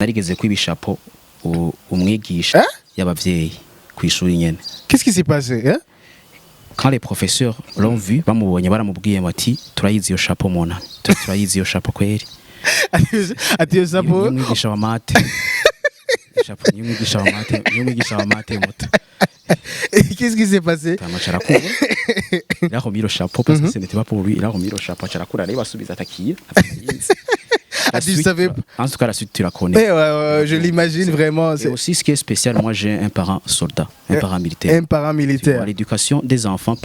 narigeze kwibishapo umwigisha y'abavyeyi kwishuri nyene. Qu'est-ce qui s'est passé hein? Quand les professeurs l'ont vu, bamubonye baramubwiye bati turayizi yo chapeau mona. Turayizi yo chapeau kweri. Ati yo chapeau. Umwigisha wa mate. Chapeau umwigisha wa mate moto. Qu'est-ce qui s'est passé? Tamacharakura. Il a remis le chapeau parce que ce n'était pas pour lui, il a remis le chapeau charakura il va subir attaquer. En tout cas, la suite, tu la connais. Je l'imagine vraiment. Et aussi, ce qui est spécial, moi, j'ai un parent soldat, un parent militaire. Un parent militaire. L'éducation des enfants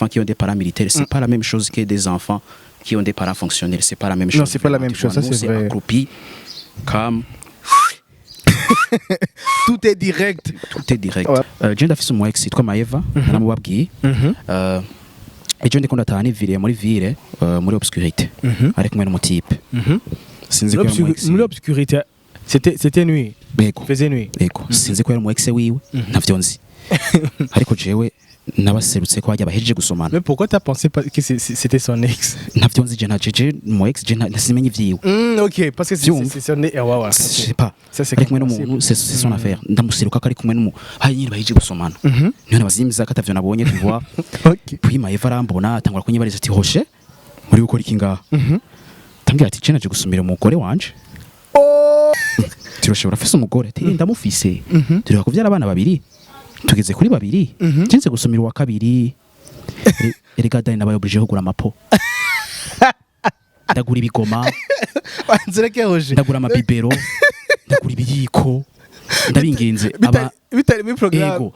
qui ont des parents militaires, c'est pas la même chose que des enfants qui ont des parents fonctionnels. C'est pas la même chose. Non, c'est pas la même chose. Ça, c'est vrai. Accroupi, calme. Tout est direct. Tout est direct. Je viens de moi ex comme Eva, na mubabwiye. Ejo ndi kunda tani vire muri vire muri obscurité. Avec moi n'umutype. Sinzi ko muri obscurité. C'était nuit. Beko. Faisait nuit. Beko. Sinzi ko yari mu ex wiwe ntavyo nzi. Ariko jewe nabaserutse ko bajya bahejeje gusomana. Mais pourquoi t'as pensé que c'était son ex? Ntavyo nzi je na jeje mu ex je nasimenye ivyiwe. OK, parce que c'est son ex. Je sais pas. Ça c'est c'est son affaire. Ndamuseruka ko ari kumwe n'umu nyine bahejeje gusomana. Niyo bazimiza ko atavyo nabonye tu vois. OK. Puis Maeva arambona atangura kunyibariza ati Rocher muri gukora iki ngaha. Tambwira ati je naje gusumira umugore wanje. Tiroshe urafise umugore ati ndamufise. Turi kuvyara abana babiri. Tugeze kuri babiri. Jinse gusumira wa kabiri. Erega dani nabaye oblige kugura amapo. Ndagura ibigoma. Wanzireke Roger. Ndagura amabibero. Ndagura ibiyiko. Ndabingenze bitari mu programme.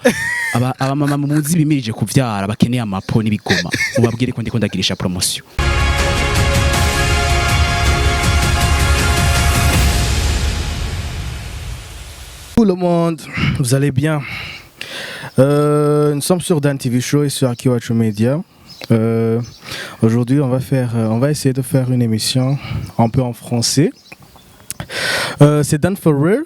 Aba mama muzi bimirije kuvyara bakeneye amapo n'ibigoma. Ubabwire ko ndiko ndagirisha promotion. Tout le monde, vous allez bien? Nous sommes sur Dan TV Show et sur Akiwachu Media. Aujourd'hui, on va essayer de faire une émission un peu en français. C'est Dan For Real,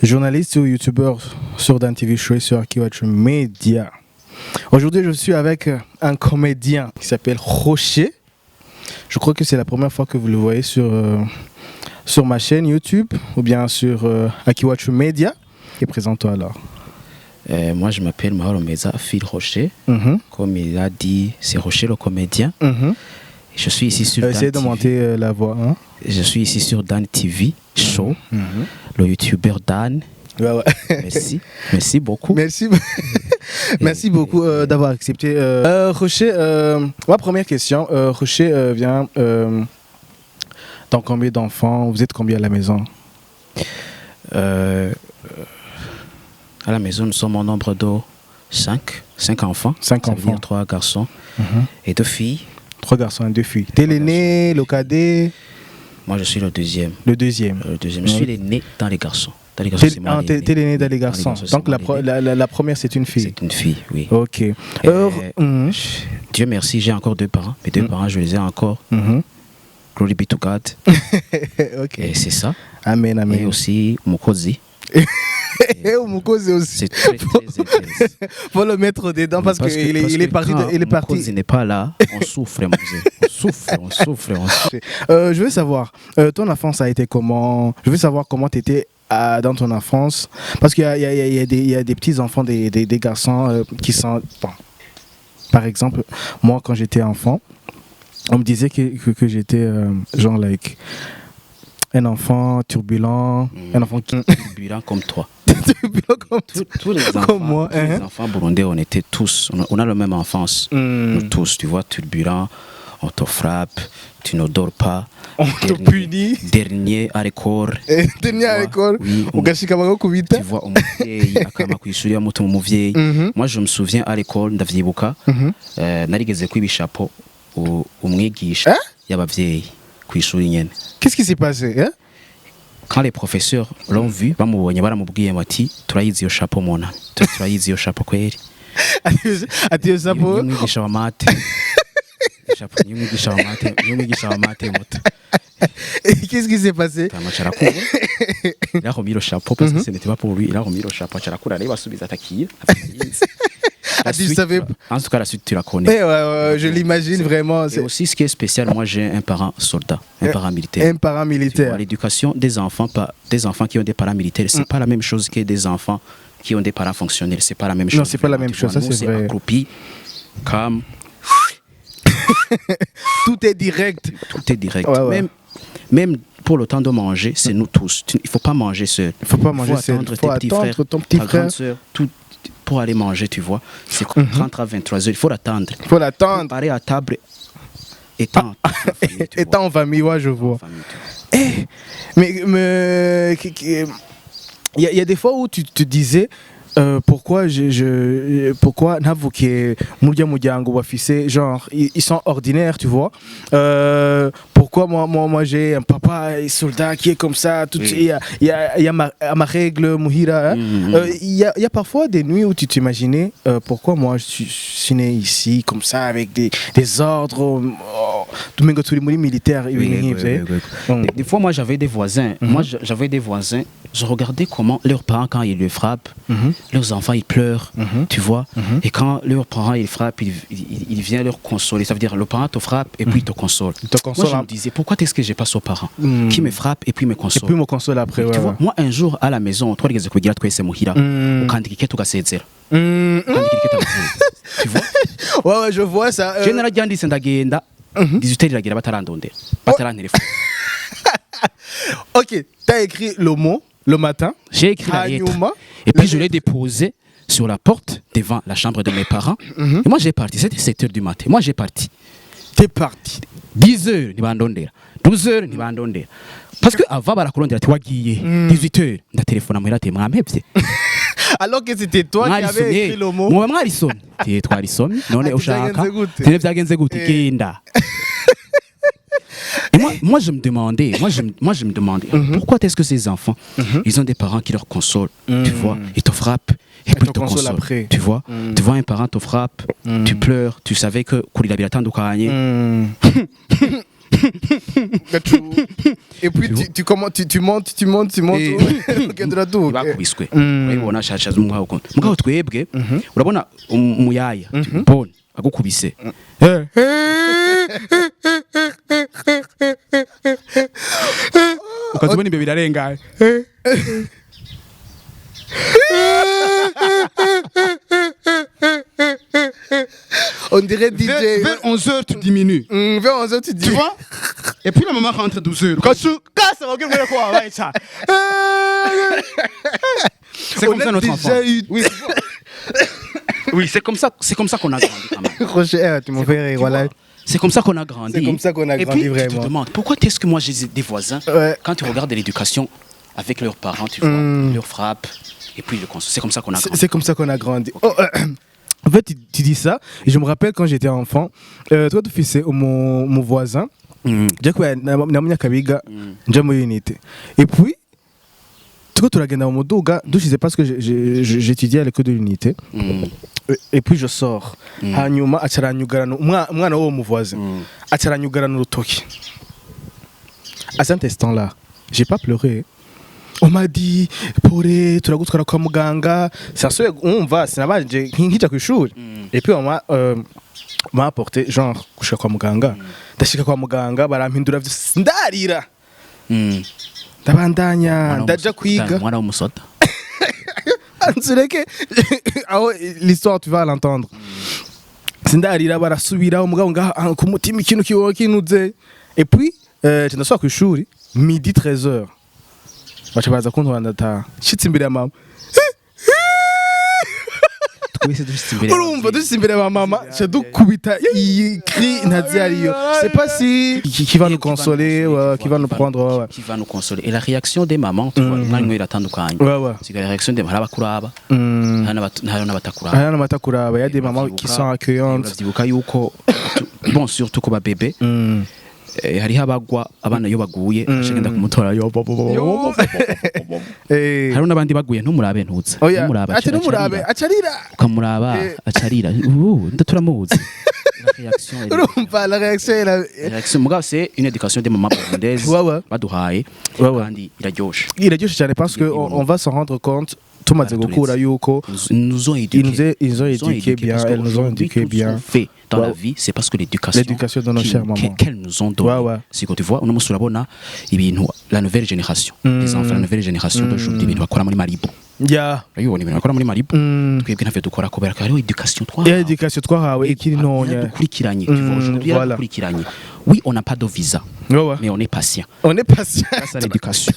journaliste ou youtubeur sur Dan TV Show et sur Akiwachu Media. Aujourd'hui, je suis avec un comédien qui s'appelle Rocher. Je crois que c'est la première fois que vous le voyez sur ma chaîne YouTube ou bien sur Akiwachu Media. Et présente-toi alors. Moi, je m'appelle Mahoro Meza Phil Rocher. Comme il a dit, c'est Rocher le comédien. Je suis ici sur Dan Essayez de monter la voix. Hein? Je suis ici sur Dan TV Show, le youtubeur Dan. Ouais. Merci. Merci beaucoup. Merci beaucoup d'avoir accepté. Rocher, ma première question. Rocher vient dans combien d'enfants? Vous êtes combien à la maison? À la maison, nous sommes au nombre de 5 enfants. 5 enfants. 3 garçons et 2 filles. 3 garçons et 2 filles. T'es l'aîné, le cadet? Moi, je suis le deuxième. Le deuxième. Je suis l'aîné dans les garçons. T'es l'aîné dans les garçons. Donc la première, c'est une fille. C'est une fille, oui. Ok. Dieu merci, j'ai encore 2 parents. Mes 2 parents, je les ai encore. Glory be to God. Ok. Et c'est ça. Amen, amen. Et aussi Mukozi. Et Mukozi aussi. C'est très intéressant. Faut le mettre dedans parce qu'il est parti. Mukozi n'est pas là. On souffre, on souffre. Je veux savoir, ton enfance a été comment? Je veux savoir comment tu étais dans ton enfance. Parce qu'il y a des petits enfants, des garçons qui sont... Bon, par exemple, moi quand j'étais enfant, on me disait que j'étais genre like un enfant turbulent, un enfant turbulent comme toi. Turbulent comme tous les enfants, comme moi. Les enfants burundais, on était tous, on a la même enfance. Nous tous, tu vois, turbulent, on te frappe, tu ne dors pas. On te punit. Dernier à l'école. Dernier à l'école. Oui. Ugashika bagakubita. Tu vois, umuvyeyi akama kwishuri muto umuvyeyi. Moi, je me souviens à l'école, ndavyibuka. Narigeze kwibishapo umwigisha y'abavyeyi kwishuri nyene. Qu'est-ce qui s'est passé hein? Quand les professeurs l'ont vu, bamubonye baramubwiye bati turayizi yo chapeau mona. Turayizi yo chapeau kweri. Ati yo chapeau. Umwigisha wa mate. Chapeau umwigisha wa mate moto. Qu'est-ce qui s'est passé? Tamacharakura. Il a remis le chapeau parce que ce n'était pas pour lui. Il a remis le chapeau charakura il va subir attaquer. La tu suite, savais en tout cas, la suite, tu la connais. je l'imagine vraiment. Et aussi, ce qui est spécial, moi, j'ai un parent soldat, un parent militaire. Un parent militaire. L'éducation des enfants qui ont des parents militaires, c'est pas la même chose que des enfants qui ont des parents fonctionnels. C'est pas la même chose. Non, c'est pas la même chose, ça c'est vrai. Accroupi, calme. Tout est direct. Tout est direct. Ouais. Même pour le temps de manger, c'est nous tous. Il ne faut pas manger seul. Il faut pas manger seul. Attendre Il faut tes petits attendre frères, ton petit ta frère. grande sœur, tout pour aller manger, tu vois. C'est 30 à 23 heures. Il faut l'attendre. Il faut l'attendre. Parer à table étant Étant en famille, ouais, je vois. Mais il y a des fois où tu te disais pourquoi pourquoi n'avoue muryango bafise genre ils sont ordinaires, tu vois. Pourquoi moi j'ai un papa soldat qui est comme ça, tout il y a ma règle muhira. Il y a parfois des nuits où tu t'imaginais pourquoi moi je suis né ici comme ça avec des ordres tout même tous les militaires. Des fois moi j'avais des voisins. J'avais des voisins. Je regardais comment leurs parents quand ils le frappent, leurs enfants ils pleurent, tu vois. Et quand leurs parents ils frappent, il vient leur consoler. Ça veut dire le parent te frappe et puis il te console. Moi je me disais pourquoi est-ce que j'ai pas ce parent qui me frappe et puis me console. Et puis me console après. Tu vois, moi un jour à la maison, toi les kugira twese muhira, ukandika tugasezera. Tu vois? Ouais, je vois ça. Je narajyanditse ndagenda 18h iragira batarandondera. Batarantelefone. OK, tu as écrit le mot le matin. J'ai écrit la lettre. Et puis je l'ai déposé sur la porte devant la chambre de mes parents. Et moi j'ai parti, c'était 7h du matin. Moi j'ai parti. T'es parti. 10h nibandondera. 12h nibandondera. Parce que avant barakurondera ati wagiye 18h ndatelefona muhira ati mwampevye. Alors que c'était toi qui avais écrit le mot. Moi mwarisomye. Twarisomye none ushaka. Tene vyagenze gute genda. Et moi je me demandais, pourquoi est-ce que ces enfants, ils ont des parents qui leur consolent, tu vois, ils te frappent et puis ils te consolent après. Tu vois un parent te frappe, tu pleures, tu savais que kurira biratandukanye. Et puis tu montes bakubiswe urabona shashaza umugabo ukuntu mugabo twebwe urabona umuyaya bon agukubise ukazibona imbe birarengaye on dirait DJ vers 11h tu diminues vers 11h tu dis tu vois et puis la maman rentre 12h c'est comme ça notre enfant oui c'est comme ça qu'on a grandi quand même. Rocher, tu m'as fait rire, voilà. C'est comme ça qu'on a grandi. C'est comme ça qu'on a grandi, et puis, vraiment. Tu te demandes pourquoi est-ce que moi j'ai des voisins quand tu regardes l'éducation avec leurs parents, tu vois, leur frappe et puis le console. C'est comme ça qu'on a grandi. C'est comme ça qu'on a grandi. En fait, tu dis ça et je me rappelle quand j'étais enfant, toi tu fais mon voisin, et puis turagenda mu muduga dushize parce que j'étudiais à l'école de l'unité et puis je sors hanyuma acaranyugarana umwana wo mu voisin acaranyugarana urutoki. À cet instant là j'ai pas pleuré. On m'a dit pore turagutwara kwa muganga sasuye umva sinabanje nkija ku ishuri et puis on m'a apporté genre kushika kwa muganga ndashika kwa muganga barampindura ndarira ndabandanya ndaja kwiga mwana w'umusoda anzureke aho l'histoire tu vas l'entendre sindarira barasubira umugabo ngaha ku mutima ikintu kinuze et puis ndasubira ku ishuri midi 13h bacabaza kuntwara ndataha shitse imbere ya mama urumva dushitse imbere ya mama dukubita iyi cri ntazi ariyo c'est pas si qui va nous consoler qui va nous prendre qui va nous consoler et la réaction des mamans tu vois mwana iratandukanye c'est la réaction des harabakuraba n'abatakuraba ya des mamans qui sont accueillantes uvyibuka yuko bon surtout ko ba bébé hariho abagwa abana yo baguye ashagenda kumutora yo hariho n'abandi baguye ntumurabe ntutse ntumurabe acarira ukamuraba acarira ndaturamuzi la réaction mugabo c'est une éducation des mamans burundaises baduhaye kandi iraryoshe cyane parce que on va s'en rendre compte tumaze gukura yuko ils nous ont éduqués. Ils ont éduqué bien, elles nous ont éduqué bien. Fait dans la vie, c'est parce que l'éducation de nos chères mamans qu'elles nous ont donné. C'est que tu vois, on a sur la nouvelle génération, les enfants, la nouvelle génération d'aujourd'hui, ils bakora muri Malibu. Ya. Ayo ni bakora muri Malibu. Twebwe ntafite dukora kubera ko hariho éducation twahawe. Éducation twahawe ikiri nonya. Dukurikiranye, tu vois, aujourd'hui dukurikiranye. Oui, on n'a pas de visa, mais on est patient. On est patient grâce à l'éducation.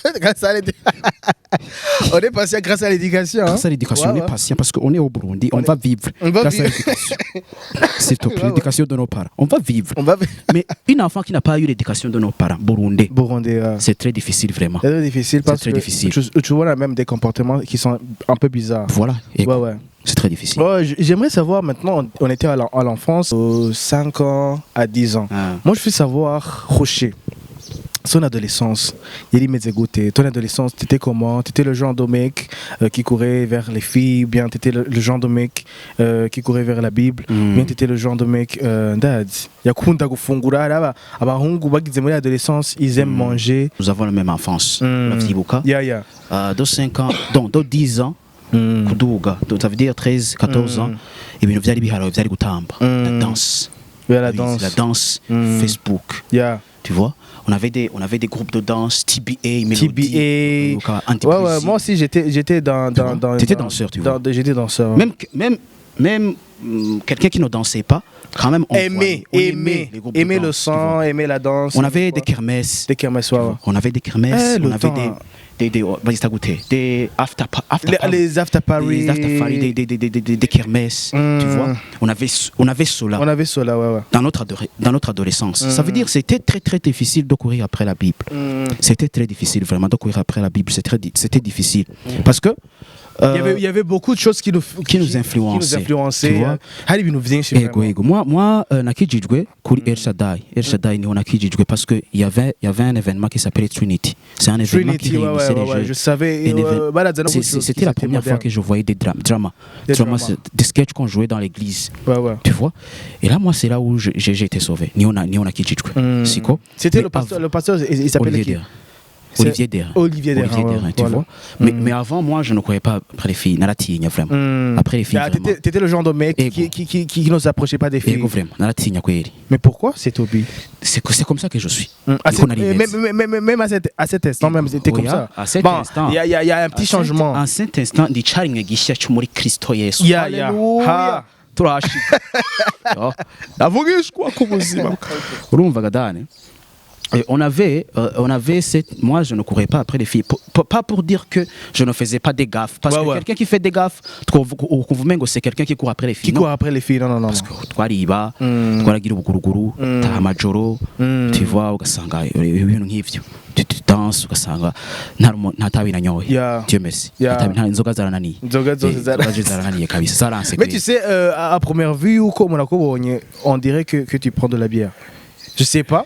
On est patient grâce à l'éducation. Grâce à l'éducation, on est patient parce qu'on est au Burundi, on va vivre. Grâce à l'éducation. S'il te plaît, l'éducation de nos parents. On va vivre. Mais une enfant qui n'a pas eu l'éducation de nos parents, burundais, c'est très difficile vraiment. C'est très difficile parce que tu vois même des comportements qui sont un peu bizarres. Voilà. C'est très difficile. J'aimerais savoir maintenant, on était à l'enfance, 5 ans à 10 ans. Moi, je veux savoir, Rocher, son adolescence, ton adolescence, t'étais comment? T'étais le genre de mec qui courait vers les filles, bien t'étais le genre de mec qui courait vers la Bible, bien t'étais le genre de mec yakunda gufungura abahungu bagize muri adolescence, ils aiment manger. Nous avons la même enfance. De 5 ans, donc de 10 ans. Kuduga, ça veut dire 13, 14 ans, et bien vyari biharo vyari gutamba la danse, la danse, Facebook, tu vois, on avait des groupes de danse, TBA, Mélodie, moi aussi j'étais dans t'étais danseur, tu vois, j'étais danseur, même quelqu'un qui ne dansait pas, quand même on aimait le son, aimait la danse. On avait des kermesses, on avait des kermesses, on avait des after parties, des kermesses, tu vois. On avait cela. Dans notre adolescence. Ça veut dire que c'était très très difficile de courir après la Bible. C'était très difficile vraiment de courir après la Bible. C'était difficile parce que il y avait beaucoup de choses qui nous influençaient. Moi, nakijijwe kuri El Shaddai ni nakijijwe parce que il y avait un événement qui s'appelait Trinity. C'est un événement qui réunissait les jeunes. Je savais. C'était la première fois que je voyais des dramas, des sketchs qu'on jouait dans l'église. Tu vois. Et là, moi, c'est là où j'ai été sauvé. Ni on nakijijwe. Siko. C'était le pasteur. Il s'appelait qui? Olivier Derain, tu vois. Mais avant, moi, je ne croyais pas après les filles. Naratinya, vraiment. Après les filles. T'étais le genre de mec qui ne s'approchait pas des filles. Vraiment. Naratinya, mais pourquoi c'est Toby? C'est comme ça que je suis. Même à cet instant, même, c'était comme ça. À cet instant. Il y a un petit changement. À cet instant, di charinga gisha muri Kristo Yesu. Alléluia. Turashika. Avugishwa ku buzima. Urumva gadane. On avait moi je ne courais pas après les filles, pas pour dire que je ne faisais pas des gaffes, parce que quelqu'un qui fait des gaffes, c'est quelqu'un qui court après les filles. Non. Parce que twariba, twaragira ubuguruguru, tahamajoro, tu vois, ugasanga ibintu nk'ivyo. Tu danses, ugasanga nta tabi nanyoye. Dieu merci. Nta inzoga zarananiye. Inzoga zarananiye kabisa, zaranse. Mais tu sais, à première vue, on dirait que tu prends de la bière. Je sais pas.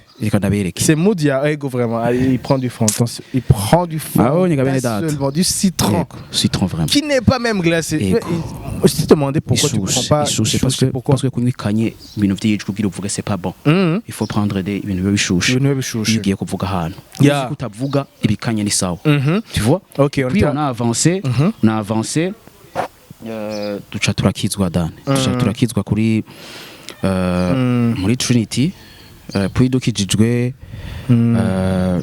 C'est Moudia, vraiment. Il prend du fond. Il prend du fond. Seulement du citron. Citron vraiment. Qui n'est pas même glacé. Je t'ai demandé pourquoi tu prends pas. C'est parce que quand on kanye ibintu by'ijwi uvuga c'est pas bon. Il faut prendre des ibintu bishushe. Ugiye kuvuga hano. Utavuga ibikanye ni sawa. Tu vois? Puis on a avancé. Duca turakizwa dane. Duca turakizwa kuri muri Trinity. Puis dukijijwe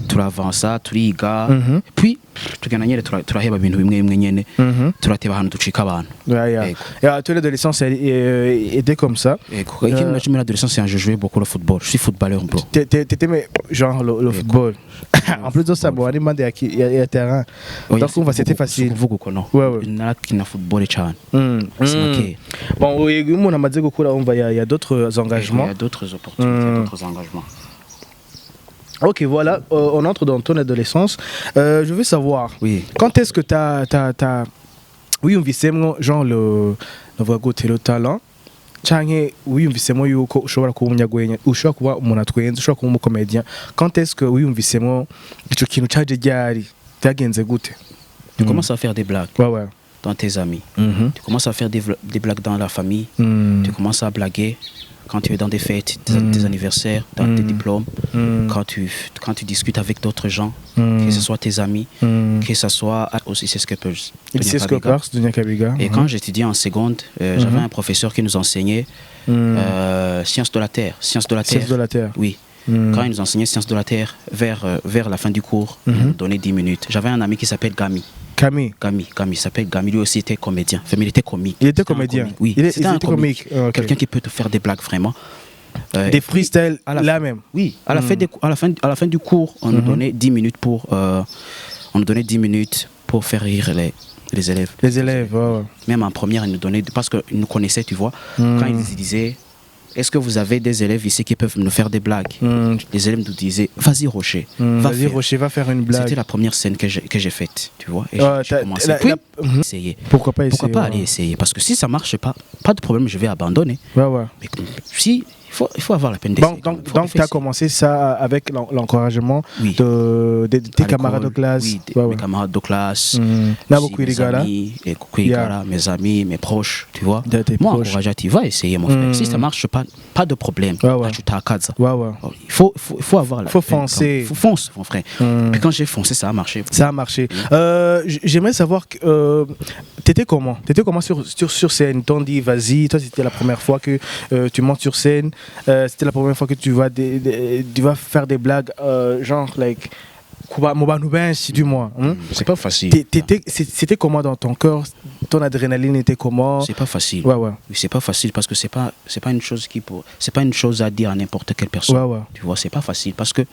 turavansa turiga puis tugana nyere turaheba ibintu bimwe nyene turateba ahantu ducika abantu. Toi l'adolescence était comme ça. L'adolescence j'ai joué beaucoup le football. Je suis footballeur bro. T'aimais genre le football. En plus de ça bon ari mande ya terrain. Donc c'était facile. Kuvuga ko no. Nakina football cyane. Bon umuntu amaze gukura umva il y a d'autres engagements. Il y a d'autres opportunités, d'autres engagements. Ok, voilà, on entre dans ton adolescence. Je veux savoir, quand est-ce que t'as wiyumvisemo genre navuga gute le talent canke wiyumvisemo yuko ushobora kuba umunyagwenya, ushobora kuba umuntu atwenze, ushobora kuba umukomedien. Quand est-ce que wiyumvisemo ico kintu caje ryari byagenze gute? Tu commences à faire des blagues dans tes amis. Tu commences à faire des blagues dans la famille. Tu commences à blaguer quand tu es dans des fêtes, des anniversaires, dans tes diplômes, quand tu discutes avec d'autres gens, que ce soit tes amis, que ce soit aussi c'est ce que peut Et quand j'étudiais en seconde, j'avais un professeur qui nous enseignait sciences de la terre. Sciences de la terre. Oui. Quand il nous enseignait sciences de la terre, vers la fin du cours, il nous donnait 10 minutes. J'avais un ami qui s'appelle Gami. Il s'appelle Gami, lui aussi était comédien. Enfin, il était comique. Il était comédien. Oui, c'était un comique. Okay. Quelqu'un qui peut te faire des blagues vraiment. Des freestyles là même. Oui, à la fin du cours, on nous donnait 10 minutes pour faire rire les élèves. Les élèves, ouais. Même en première, ils nous donnaient, parce qu'ils nous connaissaient, tu vois, quand ils disaient, est-ce que vous avez des élèves ici qui peuvent nous faire des blagues? Les élèves nous disaient, vas-y Rocher, va faire une blague. C'était la première scène que j'ai faite, tu vois. Et j'ai commencé à essayer. Pourquoi pas aller essayer? Parce que si ça marche pas de problème, je vais abandonner. Ouais. Mais si, il faut avoir la peine d'essayer. Donc tu as commencé ça avec l'encouragement de tes camarades de classe. Oui, mes camarades de classe. Mes amis, mes proches, tu vois. Moi, encouragé, tu vas essayer, mon frère. Si ça marche pas de problème. Tu t'accades. Il faut avoir la peine. Foncer. Il faut foncer, mon frère. Puis quand j'ai foncé, ça a marché. J'aimerais savoir que t'étais comment sur scène? T'ont dit vas-y, toi c'était la première fois que tu montes sur scène. C'était la première fois que tu vas faire des blagues genre like du moins. C'est pas facile. C'était comment dans ton cœur? Ton adrénaline était comment? C'est pas facile. Oui, c'est pas facile parce que c'est pas une chose c'est pas une chose à dire à n'importe quelle personne. Tu vois, c'est pas facile parce que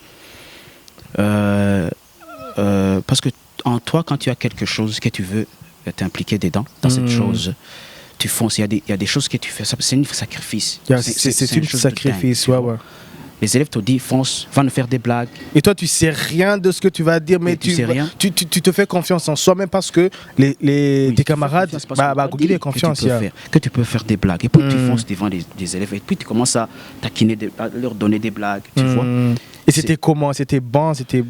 en toi, quand tu as quelque chose que tu veux t'impliquer dedans dans cette chose, tu fonces. Il y a des choses que tu fais. C'est un sacrifice. C'est un sacrifice. Les élèves te disent fonce, va nous faire des blagues. Et toi, tu sais rien de ce que tu vas dire, mais tu sais rien. Tu te fais confiance en soi, même parce que tes camarades, que tu peux faire des blagues. Et puis tu fonces devant des élèves et puis tu commences à taquiner, à leur donner des blagues, tu vois. Et c'était comment? C'était bon? C'était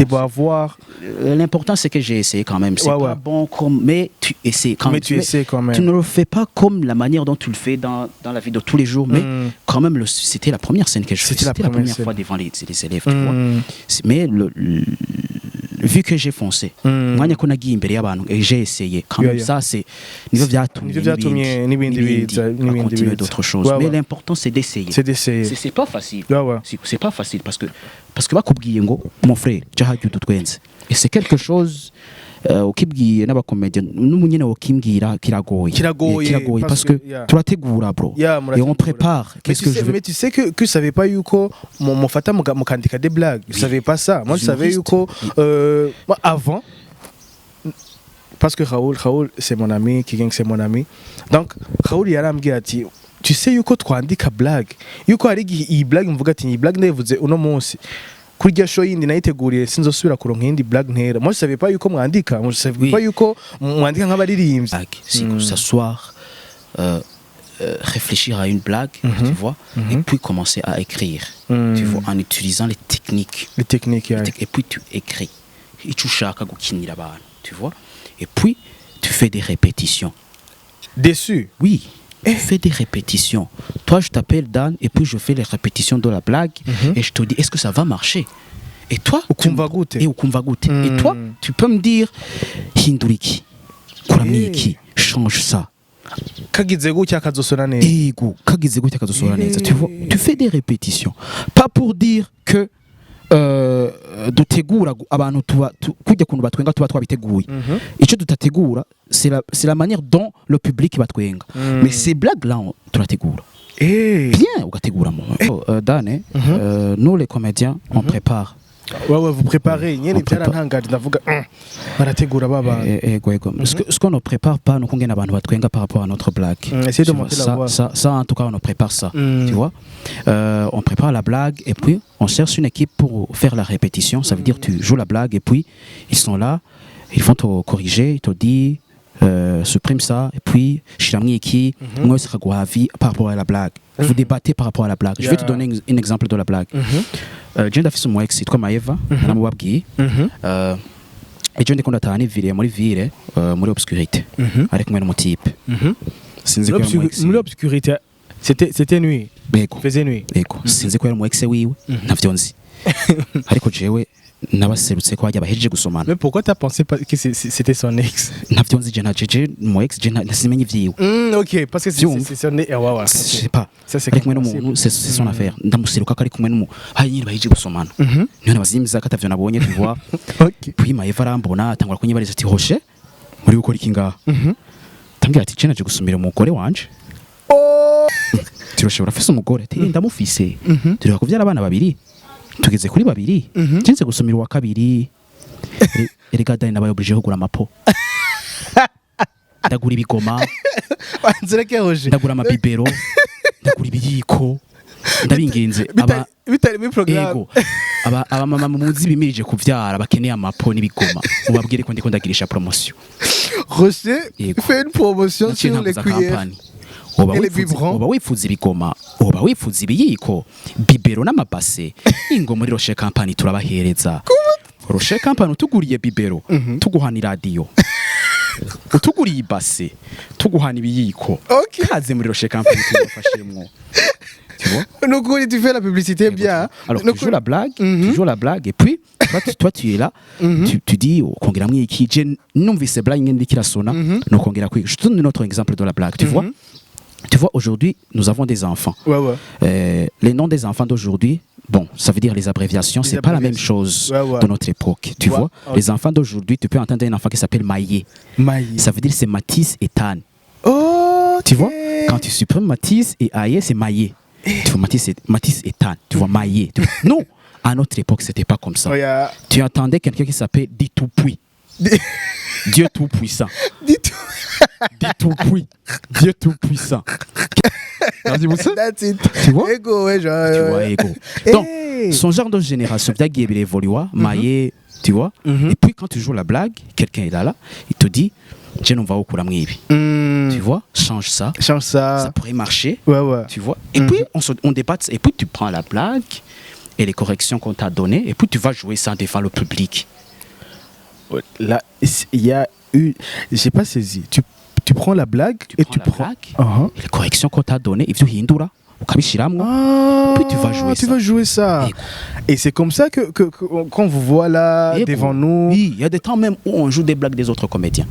beau à voir? L'important, c'est que j'ai essayé quand même. C'est pas bon mais tu essaies quand même. Tu ne le fais pas comme la manière dont tu le fais dans la vie de tous les jours, mais quand même, c'était la première scène que je faisais. C'était la première fois devant les élèves, tu vois. Mais vu que j'ai foncé, j'ai essayé. Quand même, ça, c'est continuer d'autres choses. Mais l'important, c'est d'essayer. C'est pas facile. C'est pas facile parce que mon frère, et c'est quelque chose ukibwiye n'abakomedian n'umunyene wokimbwira kiragoye parce que turategura bro et on prépare. Qu'est-ce que je veux? Mais tu sais que je savais pas yuko mon fata mukandika des blagues. Je savais pas ça. Moi je savais yuko avant, parce que Raoul c'est mon ami, Kigang c'est mon ami. Donc Raoul yarambwira ati tu sais yuko twandika blague yuko hari iyi blague mvuga ati iyi blague ndavuze uno munsi kurya show yindi nayiteguriye sinzosubira kuronka indi blague ntera. Moi je savais pas yuko mwandika, moi je savais pas yuko mwandika nk'abaririmbyi. C'est s'asseoir, réfléchir à une blague, tu vois, et puis commencer à écrire, tu vois, en utilisant les techniques. Et puis tu écris. Et tu cherches à gukinira abantu, tu vois. Et puis tu fais des répétitions. Dessus? Oui. Tu fais des répétitions. Toi, je t'appelle Dan et puis je fais les répétitions de la blague et je te dis, est-ce que ça va marcher? Et toi, et toi, tu peux me dire, Hinduriki, Kuramiki, change ça. Tu vois, tu fais des répétitions. Pas pour dire que dutegura abantu kujya kuntu batwenga tuba twabiteguye. Icyo dutategura c'est la manière dont le public batwenga. Mais ces blagues là turategura. Bien ugategura mo. Dan, nous les comédiens on prépare. Vous préparez nyene byarantangaje ndavuga barategura baba. Ce qu'on ne prépare pas nous kongena abantu batwenga par rapport à notre blague. Essayez de monter la voix. Ça en tout cas on prépare ça, tu vois. On prépare la blague et puis on cherche une équipe pour faire la répétition, ça veut dire tu joues la blague et puis ils sont là, ils vont te corriger, ils te disent supprime ça et puis shiramwi iki moi sera avis par rapport à la blague. Vous débattez par rapport à la blague. Je vais te donner un exemple de la blague. Je ndafise umu ex yitwa Maeva namubabwiye ejo ndiko ndatahana ivire muri ville muri obscurité ari kumwe n'umutipe sinzi ko muri obscurité C'était nuit. Yego. Faisait nuit. Yego. Sinzi ko yari mu ex wiwe ntavyo nzi. Ariko jewe nabaserutse ko hajya bahejeje gusomana. Mais pourquoi t'as pensé que c'était son ex? Ntavyo nzi je najeje mu ex je nasimenye ivyiwe. OK, parce que c'est son ex. Ouais. Je sais pas. Ça c'est kumwe n'umuntu c'est son affaire. Ndamuseruka ko ari kumwe n'umuntu. Hayi nyine bahejeje gusomana. Niyo nabazimiza ko atavyo nabonye tu vois. OK. Puis Maeva arambona atangura kunyibariza ati hoshe muri gukora iki ngaha. Tambwira ati naje gusumira umugore wanje. Tiroshobora afise umugore ati ndamufise. Turi kuvyara abana babiri. Tugeze kuri babiri. Nje gusumira wa kabiri. Erega dani nabayobrije kugura amapo. Ndagura ibigoma. Wanzireke hoje. Ndagura amabibero. Ndagura ibiyiko. Ndabinginze bitari muri programme. Aba mama muzi bimirije kuvyara bakeneye amapo n'ibigoma. Ubabwire ko ndiko ndagirisha promotion. Rocher fait une promotion sur les cuillères. Oba wifuza ibigoma, oba wifuza ibiyiko, bibero n'amabase, ingo muri Rocher Company turabahereza. Rocher Company utuguriye bibero, tuguhana radio. Utuguriye ibase, tuguhana ibiyiko. Kaze muri Rocher Company tubafashemwo. Tu vois? Donc tu fais la publicité bien. Alors toujours la blague et puis toi tu es là, tu dis kongera mwiki je numvise blague ngende kirasona no kongera kwiga. Je te donne un autre exemple de la blague, tu vois? Tu vois, aujourd'hui, nous avons des enfants. Les noms des enfants d'aujourd'hui, bon, ça veut dire les abréviations, c'est pas la même chose de notre époque. Tu vois, les enfants d'aujourd'hui, tu peux entendre un enfant qui s'appelle Maillé. Ça veut dire c'est Matisse et Tan. Tu vois, quand tu supprimes Matisse et Aïe, c'est Maillé. Tu vois, Matisse et Tan. Tu vois, Maillé. Non, à notre époque, c'était pas comme ça. Tu entendais quelqu'un qui s'appelle Ditoupoui. Dieu tout-puissant. Dieu tout-puissant. Tu vois? Ego, tu vois, ego. Donc, son genre de génération, il évolue, maillé, tu vois. Et puis, quand tu joues la blague, quelqu'un est là, il te dit, je ne vais pas tu vois, change ça. Ça pourrait marcher. Tu vois. Et puis, on débatte, et puis tu prends la blague et les corrections qu'on t'a données, et puis tu vas jouer ça devant le public. Là, il y a eu, j'ai pas saisi. Tu prends la blague et tu prends les corrections qu'on t'a données et tu hindura puis tu vas jouer ça. Tu vas jouer ça. Et c'est comme ça que quand vous voit là devant nous. Oui, il y a des temps même où on joue des blagues des autres comédiens.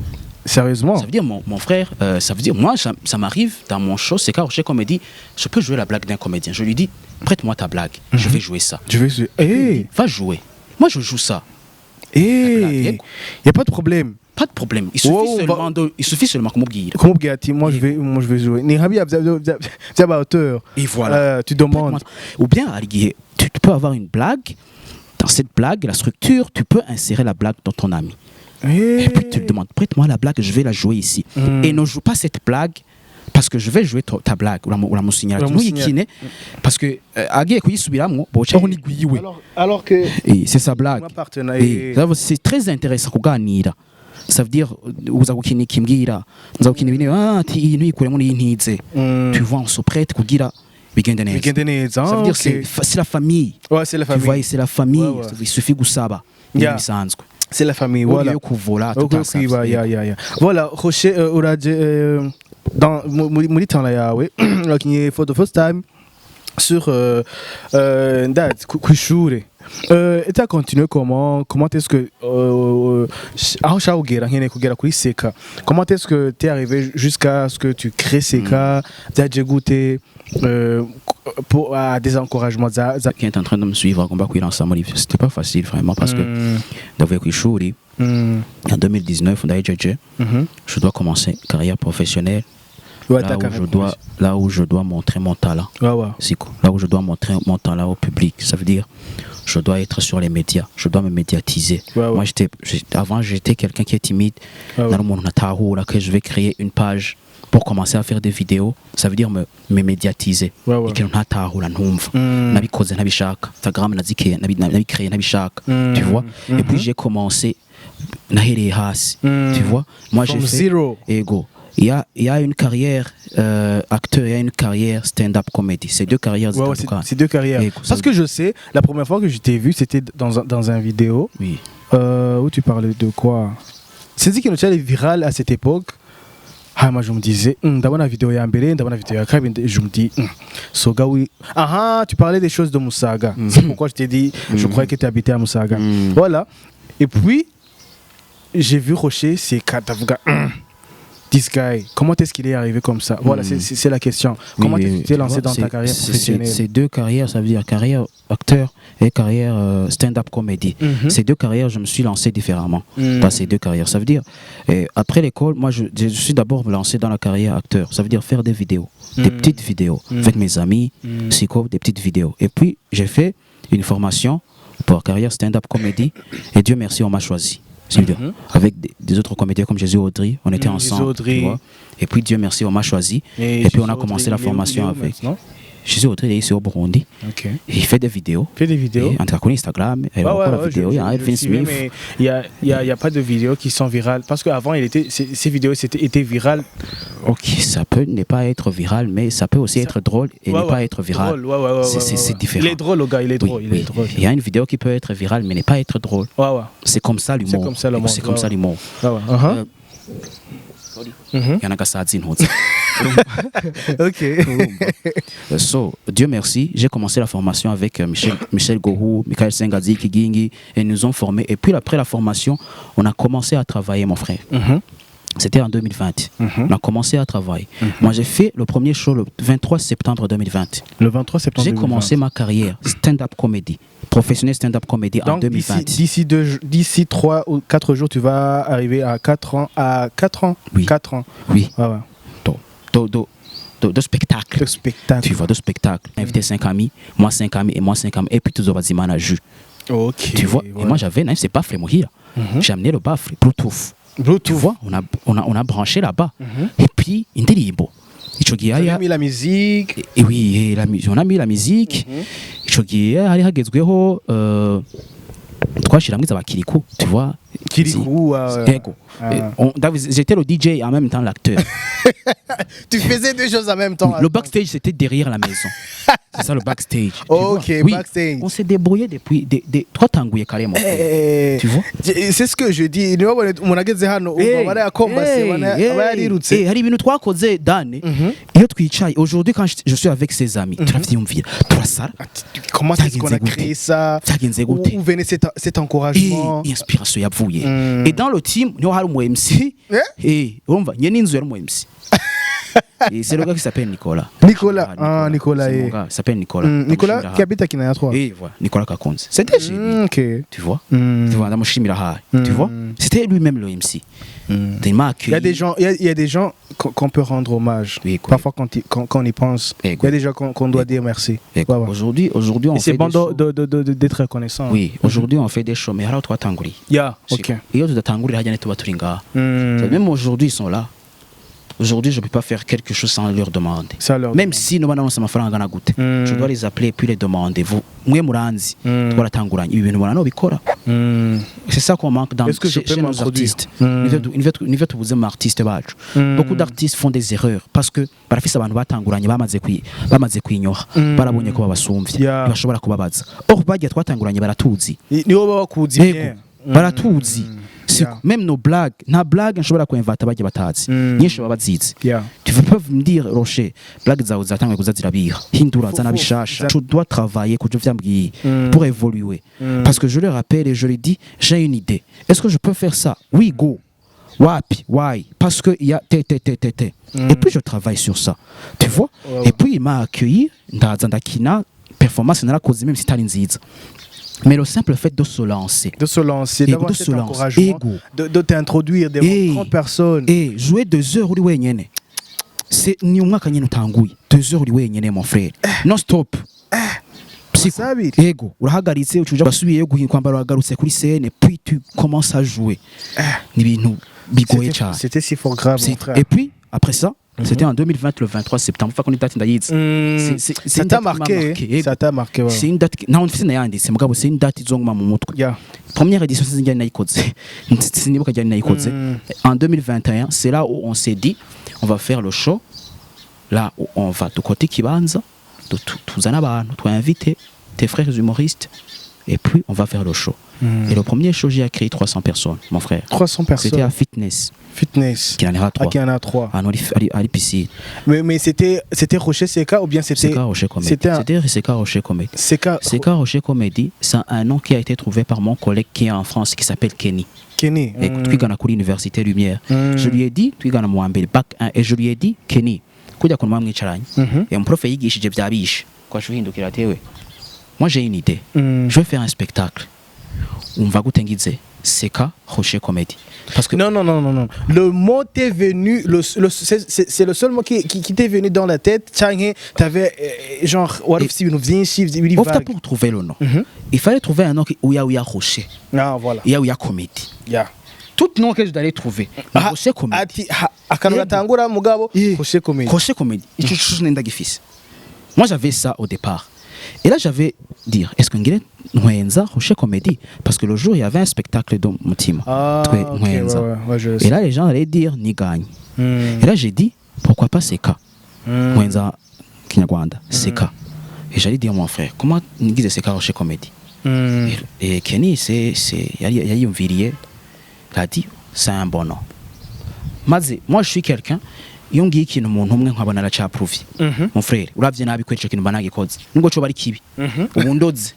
Sérieusement? Ça veut dire mon frère, ça veut dire moi ça m'arrive dans mon show, c'est quand Rocher Comédie, je peux jouer la blague d'un comédien. Je lui dis prête-moi ta blague, je vais jouer ça. Je vais jouer. Va jouer. Moi je joue ça. Il n'y a pas de problème. Pas de problème. Il suffit seulement comme dire. Comme dire, moi je vais jouer. Et voilà. Tu demandes. Ou bien, tu peux avoir une blague. Dans cette blague, la structure, tu peux insérer la blague dans ton ami. Et puis tu te demandes, prête-moi la blague, je vais la jouer ici. Et ne joue pas cette blague parce que je vais jouer ta blague ou la moussignale. Parce que alors que c'est sa blague. C'est très intéressant kuganira. Ça veut dire uza gukina ikimbwira nza gukina ibintu ati ibintu yikuremo n'intize. Tu vois, on se prête kugira bigende neza. Ça veut dire c'est la famille. Ouais, c'est la famille. Tu vois, c'est la famille. Il suffit gusaba. Bisanzwe. C'est la famille, voilà. Voilà, Rocher dans muri temps yawe lakinye for the first time sur kw'ishure. Et tu as continué comment est-ce que comment est-ce que tu es arrivé jusqu'à ce que tu crées Seka, tu as déjà goûté à des encouragements qui est en train de me suivre combat ensemble, c'était pas facile vraiment parce que d'avoir Kwishuri en 2019 je dois commencer une carrière professionnelle. Là où je dois montrer mon talent. Là où je dois montrer mon talent au public. Ça veut dire, je dois être sur les médias. Je dois me médiatiser. Moi, avant, j'étais quelqu'un qui est timide. Dans le monde, que je vais créer une page pour commencer à faire des vidéos. Ça veut dire me médiatiser. Tu vois? Et puis, j'ai commencé. Tu vois? Moi, j'ai fait zero. Ego. Il y a une carrière acteur, il y a une carrière stand-up comedy. C'est deux carrières. C'est deux carrières. Parce que je sais, la première fois que je t'ai vu, c'était dans un vidéo. Oui. Où tu parlais de quoi? C'est dit qu'il était viral à cette époque. moi je me disais ndabona vidéo ya mbere ndabona vidéo ya kabiri je me dis Soga oui tu parlais des choses de Musaga. C'est pourquoi je t'ai dit je croyais que tu habitais à Musaga. Voilà. Et puis j'ai vu Rocher, c'est Katavuga. This guy, comment est-ce qu'il est arrivé comme ça? Voilà, c'est la question. Comment tu t'es lancé dans ta carrière professionnelle? Ces deux carrières, ça veut dire carrière acteur et carrière stand-up comedy. Ces deux carrières, je me suis lancé différemment dans ces deux carrières. Ça veut dire, après l'école, moi je suis d'abord lancé dans la carrière acteur. Ça veut dire faire des vidéos, des petites vidéos avec mes amis, des petites vidéos. Et puis j'ai fait une formation pour carrière stand-up comedy et Dieu merci, on m'a choisi. Avec des autres comédiens comme Jésus Audry, on était ensemble. Tu vois. Et puis Dieu merci, on m'a choisi. Et puis on a commencé la formation avec. Jésus Audry, il est ici au Burundi. Et il fait des vidéos. Et on a connu Instagram. Il y a Elvin Smith. Mais il n'y a pas de vidéos qui sont virales. Parce qu'avant, ces vidéos étaient virales. Ok, ça peut ne pas être viral, mais ça peut aussi être drôle et ne pas être viral. C'est différent. Il est drôle, le gars, il est drôle. Il y a une vidéo qui peut être virale, mais ne pas être drôle. C'est comme ça l'humour. C'est comme ça l'humour. Il y en a qui ça dit. Ok. Dieu merci, j'ai commencé la formation avec Michel Gohou, Michael Sengadi, Kigingi, et nous ont formés. Et puis après la formation, on a commencé à travailler, mon frère. C'était en 2020. On a commencé à travailler. Moi, j'ai fait le premier show le 23 septembre 2020. Le 23 septembre 2020. J'ai commencé ma carrière stand-up comedy, professionnel stand-up comedy en 2020. D'ici 3 ou 4 jours, tu vas arriver à 4 ans. Oui. 4 ans. Oui. De spectacle. Tu vois, de spectacle. Invité 5 amis, moi 5 amis et moi 5 amis. Et puis tous les managers. Ok. Tu vois, et moi j'avais, c'est pas Frémohir. J'ai amené le baffle, Bluetooth. Tu vois, on a branché là-bas. Et puis, une délibération. On a mis la musique. Et oui, on a mis la musique. Tu vois. Kirikou. J'étais le DJ et en même temps l'acteur. Tu faisais deux choses en même temps. Le backstage, c'était derrière la maison. C'est ça le backstage. Ok, oui, backstage. On s'est débrouillé depuis trois tangouilles carrément. Tu vois. C'est ce que je dis. Aujourd'hui, quand je suis avec ses amis, comment est-ce qu'on a créé ça? Où venait cet encouragement? Inspiration yavuye. Et dans le team, nous avons un MC. Et on va, il y a une MC. Et c'est le gars qui s'appelle Nicolas. Nicolas. Il s'appelle Nicolas. Nicolas qui habite à Kinaya 3. Et voilà, Nicolas Kakonze. C'était chez lui. Tu vois. Tu vois, dans mon chimira. Tu vois. C'était lui-même le MC. Il y a des gens qu'on peut rendre hommage. Parfois quand on y pense, il y a des gens qu'on doit dire merci. Aujourd'hui, on fait des c'est bon d'être reconnaissant. Oui, aujourd'hui on fait des shows. Mais alors toi Tangouri. Ok. Et autres de Tangouri, même aujourd'hui ils sont là. Aujourd'hui, je ne peux pas faire quelque chose sans leur demander. Même si nous avons ça m'a fait un goûter. Je dois les appeler et puis les demander. Vous, moi, Mouranzi, toi la Tangoura, c'est ça qu'on manque dans chez nos artistes. Nous vous artistes. Beaucoup d'artistes font des erreurs parce que par fils abantu batanguranye bamaze kwinyora barabonye ko babasumvye bashobora kubabaza. Or bagiye twatanguranye baratuzi. Nibo bakuzi. Baratuzi. Même nos blagues, na blague nshobora kuinvata baje batazi. Nyinshi babazizi. Tu veux pas me dire Rocher, blague zawe zatangwe kuza zirabiha. Hindura zana bishasha. Je dois travailler que je vyambwiye pour évoluer. Parce que je le rappelle et je le dis, j'ai une idée. Est-ce que je peux faire ça? Oui, go. Wapi, why? Parce que il y a Et puis je travaille sur ça. Tu vois? Et puis il m'a accueilli ndaza ndakina performance narakoze même si tari nziza. Mais le simple fait de se lancer, d'avoir cet encouragement, de t'introduire devant 30 personnes. Et jouer 2 heures uri wenyene. C'est ni umwaka nyene utanguye. 2 heures uri wenyene mon frère. Non stop. Ego, urahagaritse ucuja basubiye kwambara wagarutse kuri scène puis tu commences à jouer. Ni bintu bigoye cyane. C'était si fort grave mon frère. Et puis après ça, c'était en 2020 le 23 septembre. Ça t'a marqué. Ça t'a marqué. C'est une date. Non, c'est une date izonguma mu mutwe. Première édition sinjya nayikoze. Sinibuka jya nayikoze. En 2021, c'est là où on s'est dit on va faire le show. Là où on va de côté kibanza, tuzana abantu, tu inviter tes frères humoristes et puis on va faire le show. Et le premier show, j'ai accueilli 300 personnes, mon frère. 300 personnes. C'était à Fitness. Fitness. Qui en a 3. Qui en a 3. À l'épicier. Mais c'était Rocher Seka ou bien c'était. Seka Rocher Comédie. C'était Seka Rocher Comédie. Seka Rocher Comédie, c'est un nom qui a été trouvé par mon collègue qui est en France, qui s'appelle Kenny. Kenny. Et tu gagnes à l'université Lumière. Je lui ai dit, tu gagnes à Moambel, bac 1, et je lui ai dit, Kenny, kujya ku mwamwe mwicaranye. Et mon prof yigishije byabishe. Kwa shuhindukira tewe. Moi j'ai une idée. Je vais faire un spectacle. On va goûter Seka Rocher Comédie. Parce que non. Le mot t'est venu, c'est le seul mot qui t'est venu dans la tête. Tu avais genre, pour trouver le nom. Il fallait trouver un nom où il y a Rocher. Ah, voilà. Il y a Comédie. Tout nom que je dois Comédie. Rocher Comédie. Rocher Comédie. Rocher Comédie. Moi j'avais ça au départ. Et là j'avais dit, est-ce qu'on dirait Nwenza Rocher Comédie? Parce que le jour il y avait un spectacle de Mutima. Et là les gens allaient dire ni gagne. Et là j'ai dit, pourquoi pas Seka? Nwenza Kinyarwanda, Seka. Et j'allais dire mon frère, comment on dit Seka Rocher Comédie? Et Kenny, il y a eu un virier. Il a dit, c'est un bon nom. Moi je suis quelqu'un. Iyo ngiye ikintu umuntu umwe nkabona aracyapruvi mon frère uravye nabi kweca ikintu banagikoze nubwo cyo bari kibi ubundoze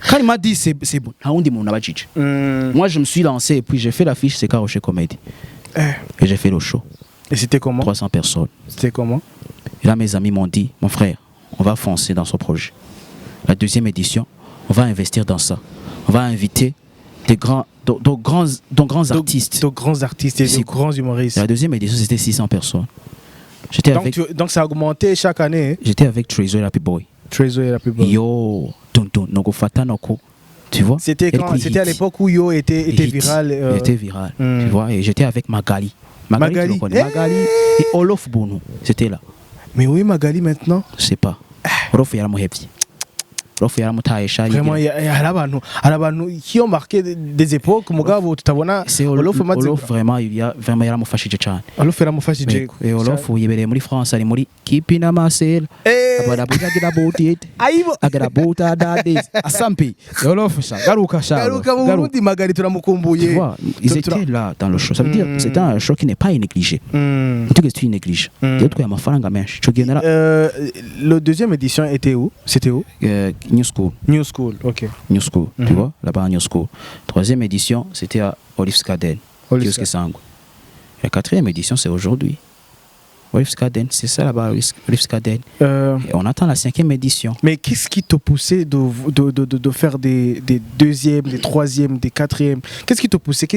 kandi m'a dit c'est bon nta wundi muntu abajije. Moi je me suis lancé et puis j'ai fait l'affiche Seka Rocher Comédie et j'ai fait le show. Et c'était comment? 300 personnes. C'était comment? Et là mes amis m'ont dit, mon frère, on va foncer dans ce projet. La deuxième édition, on va investir dans ça. On va inviter des grands artistes. De grands artistes et de grands humoristes. La deuxième édition, c'était 600 personnes. Donc ça a augmenté chaque année. J'étais avec Trezor et Happy Boy. Yo, tu vois. C'était à l'époque où Yo était viral. Il était viral, tu vois. Et j'étais avec Magali. Magali et Olof Bono. C'était là. Mais oui, Magali maintenant. Je sais pas. Olof Yaramohebzi. Vraiment, il y a abantu qui ont marqué des époques. C'est Olof vraiment, il a vraiment yaramufashije cyane. Olof yaramufashije. Et Olof yibereye muri France ari muri Kipina Marcel. Abarabugira boutit. Agara bouta dades. Asampi. Olof garuka mu Burundi Magali turamukumbuye. Tu vois, ils étaient là dans le show. Ça veut dire c'était un show qui n'est pas négligé. Tu que tu négliges. D'autres amafaranga menshi. Le deuxième édition était où? C'était où? New School. New School, ok. New School, tu vois, là-bas à New School. Troisième édition, c'était à Olivskaden, Kiosque Sango. La quatrième édition, c'est aujourd'hui. Olivskaden, c'est ça là-bas, Olivskaden. Et on attend la cinquième édition. Mais qu'est-ce qui te poussait de faire des deuxièmes, des troisièmes, des quatrièmes? Qu'est-ce qui te poussait?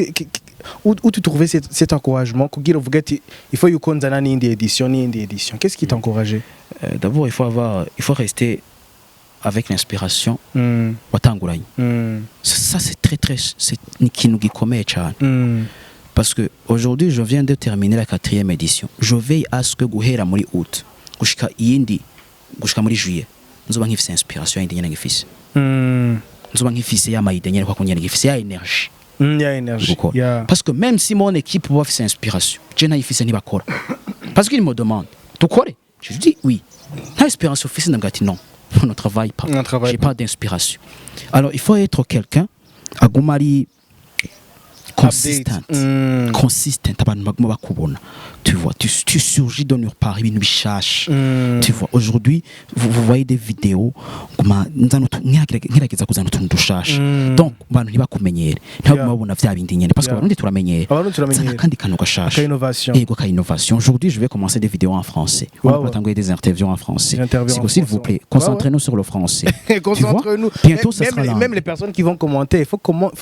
Où tu trouvais cet encouragement? Il faut y avoir une édition. Qu'est-ce qui t'encourageait? D'abord, il faut rester avec l'inspiration. Ça c'est très c'est qui nous commet. Parce que aujourd'hui je viens de terminer la quatrième édition. Je veille à ce que guhera muri août gushika iyindi gushika muri juillet nzoba nkifise inspiration yindi nyene ngifise. Nzoba nkifise ya mayide nyene kwa kunyene ngifise ya énergie. Parce que même si mon équipe va faire inspiration, je n'ai fait pas encore. Parce qu'il me demande, tu crois? Je dis oui. L'inspiration fait non. On ne travaille pas. J'ai pas d'inspiration. Alors il faut être quelqu'un à Goumari consistant. Tu vois, tu surgis de nulle part, une bichache. Tu vois, aujourd'hui, vous voyez des vidéos donc parce que innovation. Aujourd'hui, je vais commencer des vidéos en français. On va des interviews en français. S'il vous plaît, concentrez-nous sur le français. Concentrez-nous. Bientôt, ça sera même les personnes qui vont commenter, il faut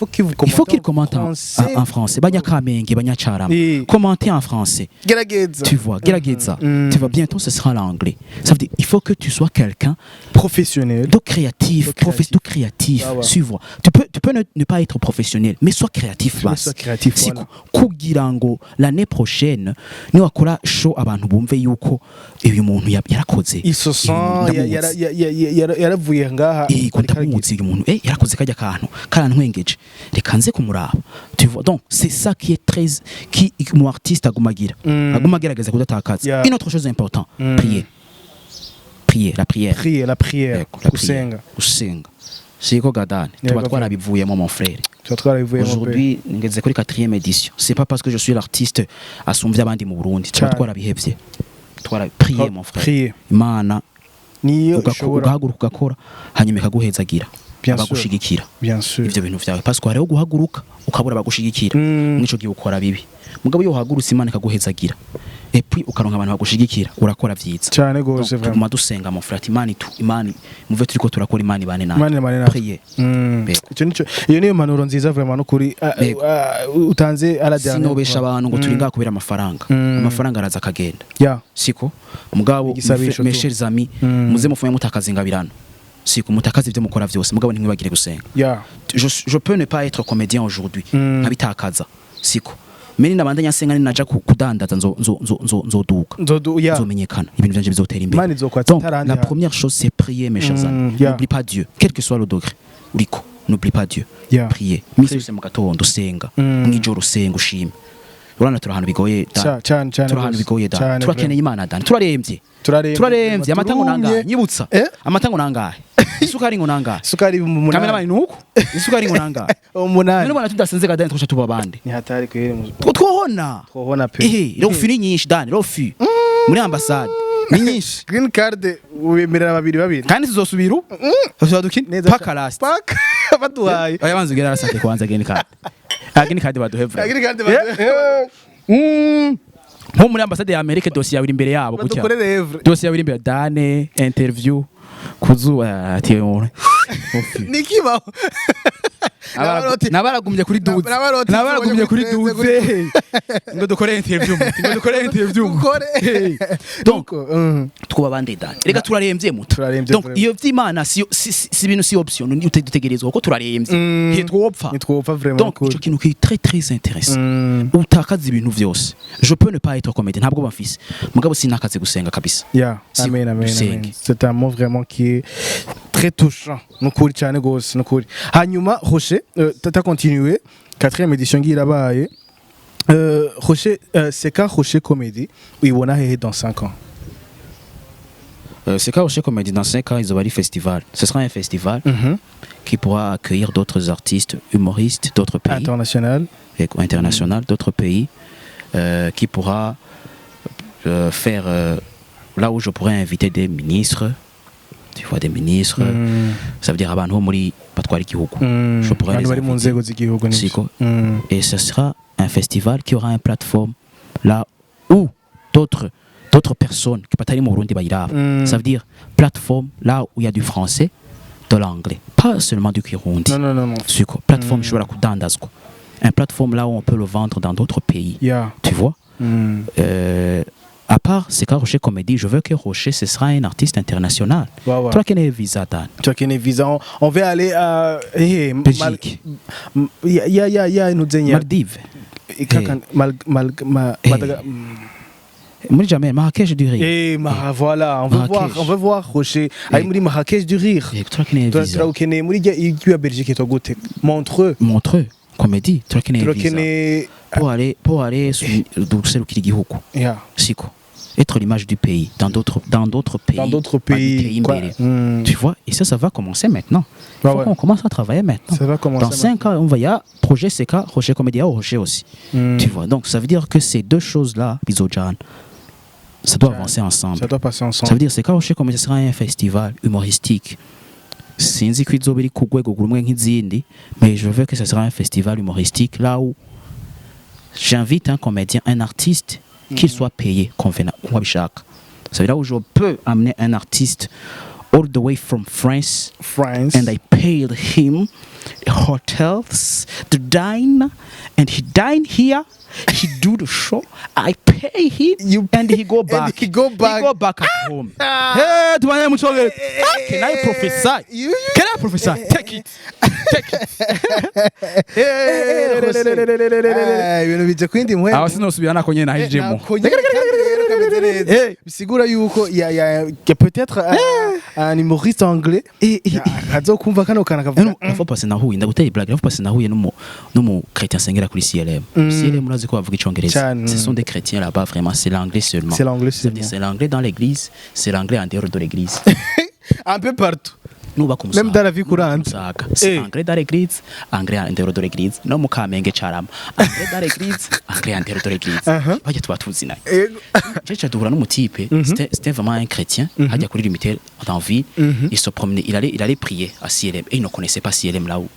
qu'ils commentent en français. Commenter en français. Tu vois, tu vois, bientôt ce sera l'anglais. Ça veut dire il faut que tu sois quelqu'un professionnel, de créatif. Tu vois, tu peux ne pas être professionnel, mais sois créatif. Kugirango l'année prochaine, nous akora show abantu bumve yuko uyu muntu yarakoze. Il se sent yaravuye ngaha. Uyu muntu yarakoze kajya kantu karantwengeje. Reka nze kumuraba. Tu vois, donc c'est ça qui est très mon artiste agumagira agerageza kudatakaza. Une autre chose importante, prier, la prière. Usenga. siko gadane tuba twarabivuyemo mon frère. Aujourd'hui ngeze kuri 4e édition. C'est pas parce que je suis l'artiste asumvye abandi mu Burundi tuba twarabihevye. Twarapriye mon frère. Imana niyo ugahaguruka ugakora hanyuma ikaguhezagira abagushigikira ivyo bintu vyawe parce que hariho guhaguruka ukabura abagushigikira mwico gihe ukora bibi mugabo iyo uhagurutse Imana ikaguhezagira et puis ukaronka abantu bagushigikira urakora vyiza cyane gose vraiment tuma dusenga mon frère Imana muve turiko turakora Imana ibane nawe prier ico nico iyo niyo manuro nziza vraiment no kuri utanze aradana sinobesha abantu ngo turi ngakubera amafaranga araza akagenda siko mugabo mes chers amis muze mufume mutakazingabirano siko mutakazi ivyo mukora vyose mugabo ntimwibagire gusenga je peux ne pas être comédien aujourd'hui nkabitakaza siko meni nabandanya nsenga naja kudandaza nzoduka nzomenyekana ibintu byanje bizotera imbere. Donc la première chose c'est prier mes chers amis. N'oublie pas Dieu quel que soit le degré uriko n'oublie pas Dieu prier misi yose mu gatondo usenga mwijoro usenga ushime urana turahantu bigoye turahantu bigoye turakeneye Imana dani turaremvye amatango nangahe nyibutsa amatango nangahe isukari ngo nangahe isukari mu kamera bani nuko isukari ngo nangahe umunani none bana tudasenze gadani twasha tuba bande ni hatari kwere twohona pe rofi ni nyinshi dani rofi muri ambassade ni nyinshi green card ubemerera babiri kandi tuzosubiru neza paka last paka baduhaye ayabanze ugera arasate kwanza green card baduhevra nko muri ambassade ya Amerika dossier yawe imbere yabo gutya dossier yawe imbere dane interview kuzuba ati nikibaho nabaragumye kuri duze ngo dukore interview donc twuba bande dane rega turaremvye muto donc iyo vy'Imana si ibintu si option ni utegerezwa ko turaremvye hitwopfa vraiment donc ico kintu qui est très intéressant utakaza ibintu vyose je peux ne pas être comédien ntabwo bafise mugabo sinakaze gusenga kabisa amen c'est un mot vraiment qui est très touchant nukuri cyane gose nukuri hanyuma Rocher tata continuer 4e édition ngirabaye Rocher c'est quand Rocher Comédie uyibona hehe dans 5 ans c'est quand Rocher Comédie dans 5 ans ils ont festival ce sera un festival qui pourra accueillir d'autres artistes humoristes d'autres pays international d'autres pays qui pourra faire là où je pourrais inviter des ministres. Tu vois des ministres, ça veut dire abantu muri batwara igihugu. Je pourrais les inviter. Et ce sera un festival qui aura une plateforme là où d'autres personnes qui patali mu Burundi bayiraba. Ça veut dire plateforme là où il y a du français, de l'anglais, pas seulement du kirundi. Non. Siko plateforme shobora kudandazwa. Un plateforme là où on peut le vendre dans d'autres pays. Tu vois? À part c'est quand Rocher Comédie, je veux que Rocher ce sera un artiste international. Toi qui n'es visa Dan. Toi qui n'es visa, on va aller à Belgique. Il y a une Maldives. Moi jamais Marrakech du rire. Voilà, on veut voir Rocher. Aïe muri Marrakech du rire. Toi qui n'es visa. Toi qui n'es muri ya Belgique toi goûter. Montreux Comédie. Toi qui n'es visa. Pour aller sur le gihugu. Siko. Être l'image du pays dans d'autres pays tu vois, et ça va commencer maintenant. Il faut qu'on commence à travailler maintenant. Dans 5 ans on va y a projet CK Rocher Comédia ou Rocher aussi. Tu vois, donc ça veut dire que ces deux choses là Bizojan, ça doit avancer ensemble. Ça doit passer ensemble. Ça veut dire CK Rocher Comédia sera un festival humoristique. Sinzi ko izobiri ku rwego rumwe nk'izindi, mais je veux que ce sera un festival humoristique là où j'invite un comédien, un artiste, qu'il soit payé convenablement. Ça veut dire où je peux amener un artiste all the way from France. And I paid him hotels to dine, and he dine here. He do the show. I pay him, and he go back. And he go back at home. Hey, can I prophesy? Can I prophesy? Take it. Ibintu bijya kwindi mwe. Aho sinosubira nako nyene nahijemo. Bisigura yuko ya peut-être un humoriste anglais azokumva kano kana kavuga. Faut passer nahuye ndaguteye blague. Faut passer nahuye no mu chrétien sengera kuri CLM. CLM urazi ko bavuga icongereza. Ce sont des chrétiens là-bas vraiment, c'est l'anglais seulement. C'est l'anglais seulement. C'est l'anglais dans l'église, c'est l'anglais en dehors de l'église. Un peu partout. nuba ku musaga même dans la vie courante c'est anglais dans l'église anglais en dehors de l'église no mu Kamenge carama anglais dans l'église anglais en dehors de l'église bajya tuba tuzina je duhura n'umutipe c'était vraiment un chrétien hajya kuri limiter dans vie il se promenait il allait prier à CLM et il ne connaissait pas CLM là où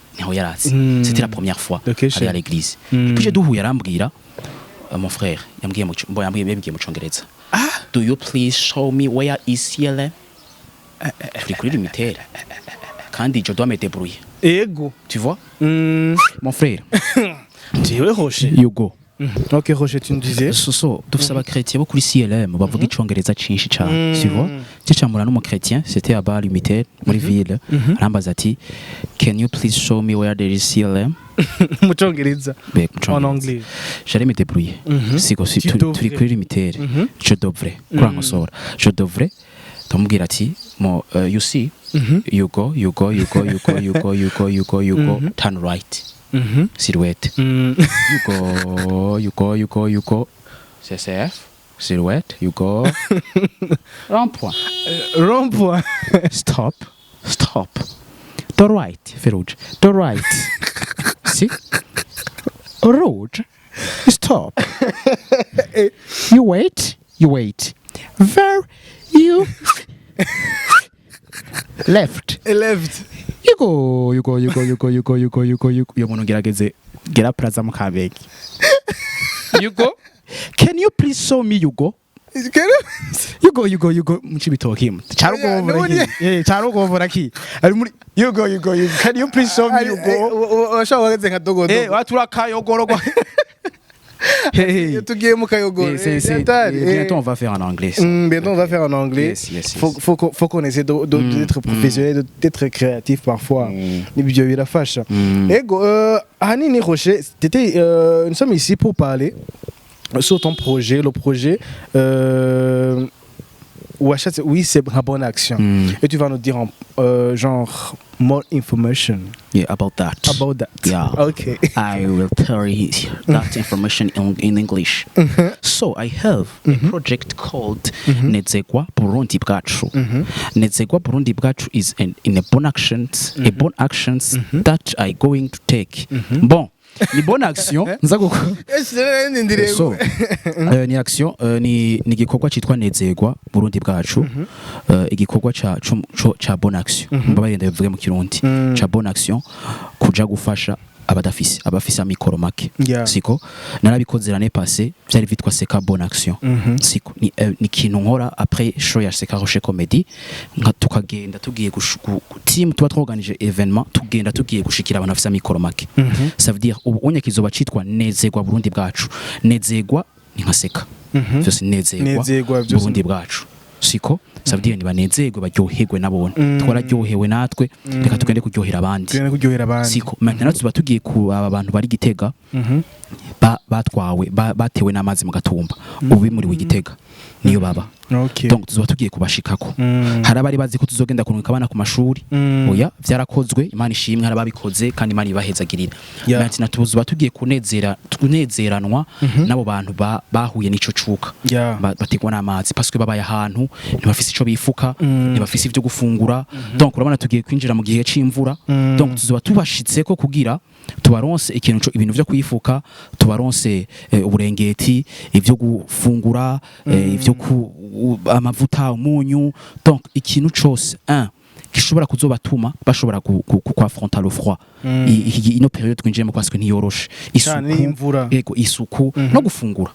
c'était la première fois aller à l'église puis j'ai duhuye arambwira mon frère yambwiye mu Cyongereza do you please show me where is CLM turi kuri limiter kandi je dois me débrouiller ego tu vois mon frère ndiwe Roger you go ok Roger tu me disais so dufise abakretien bo kuri CLM bavuga icongereza cinshi cyane tu vois cyamura no mu chrétien c'était à bas limiter muri ville arambaza ati can you please show me where there is CLM mu Cyongereza en anglais j'allais me débrouiller siko turi kuri limiter je devrais je devrais tomubwira ati you see you go turn right silhouette you go CCF silhouette you go rond-point stop the right Ferouj the right see road stop you wait where you left you go yo muntu ngerageze gera plaza mu Kamenge you go can you please show me you go mu Cibitoke cyarugomvura ki ari muri you go can you please show me you go washawageze nka dogodo watura kayogorogwa tugiye mu kayogoro bientôt on va faire en anglais bientôt on va faire en anglais faut qu'on essaie d'être professionnel d'être créatif parfois nibyo birafasha ego ahanini Roger nous sommes ici pour parler sur ton projet le projet oui c'est une bonne action et tu vas nous dire genre more information about that yeah okay I will tell you that information in English so I have a project called Nedzegwa Burundi Bwacu Nedzegwa Burundi Bwacu is in a bon actions that I going to take bon ni bonne action nza gukora so ni action ni gikorwa citwa Nedzegwa Burundi Bwacu igikorwa ca bonne action mbabaye ndavuga mu Kirundi ca bonne action kuja gufasha abafise amikoro make siko narabikoze l'année passée byari vitwa Seka bonne action siko ni kintu nkora après show ya Seka Rocher Comedy nka tukagenda tugiye team tuba tworganize événement tugenda tugiye gushikira abantu bafise amikoro make ça veut dire ubu onye kizoba citwa Nedzegwa Burundi Bwacu Nedzegwa ni nka Seka byose Nedzegwa Burundi Bwacu siko ça veut dire nibanezerwe baryoherwe nabone twararyohewe natwe reka tugende kuryohera abandi siko maintenant tuba tugiye ku aba bantu bari Gitega batwawe batewe n'amazi mu Gatumba ubu muri Gitega niyo baba donc tuzoba tugiye kubashikako hari abari bazi ko tuzogenda kunuka abana ku mashuri oya byarakozwe Imana ishimwe hari ababikoze kandi Imana ibahezagirira maintenant tuzoba tugiye kunezeranwa nabo bantu bahuye n'ico cuka bategwa n'amazi parce que babaye ahantu ntibafise ico bifuka ntibafise ivyo gufungura donc urabona tugiye kwinjira mu gihe c'imvura donc tuzoba tubashitseko kugira tubaronse ibintu vyo kwifuka tubaronse uburengeti ivyo gufungura ivyo amavuta umunyu donc ikintu cyose gishobora kuzobatuma bashobora kuaffronter le froid ino periode twinjiyemo kwaswe ntiyoroshe isuku no gufungura